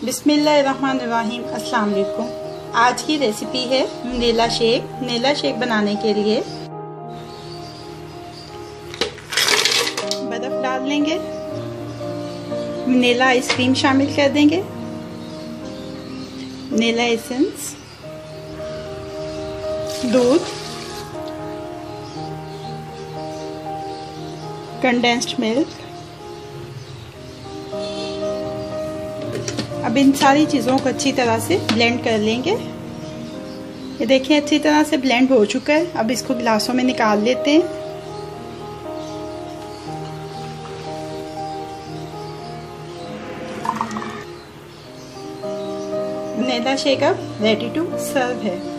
बिस्मिल्लाहिर्रहमानिर्रहीम। अस्सलाम वालेकुम। आज की रेसिपी है वनीला शेक। वनीला शेक बनाने के लिए बर्फ़ डाल लेंगे, वनीला आइसक्रीम शामिल कर देंगे, वनीला एसेंस, दूध, कंडेंस्ड मिल्क। अब इन सारी चीज़ों को अच्छी तरह से ब्लेंड कर लेंगे। ये देखिए अच्छी तरह से ब्लेंड हो चुका है। अब इसको गिलासों में निकाल लेते हैं। वनीला शेक अब रेडी टू सर्व है।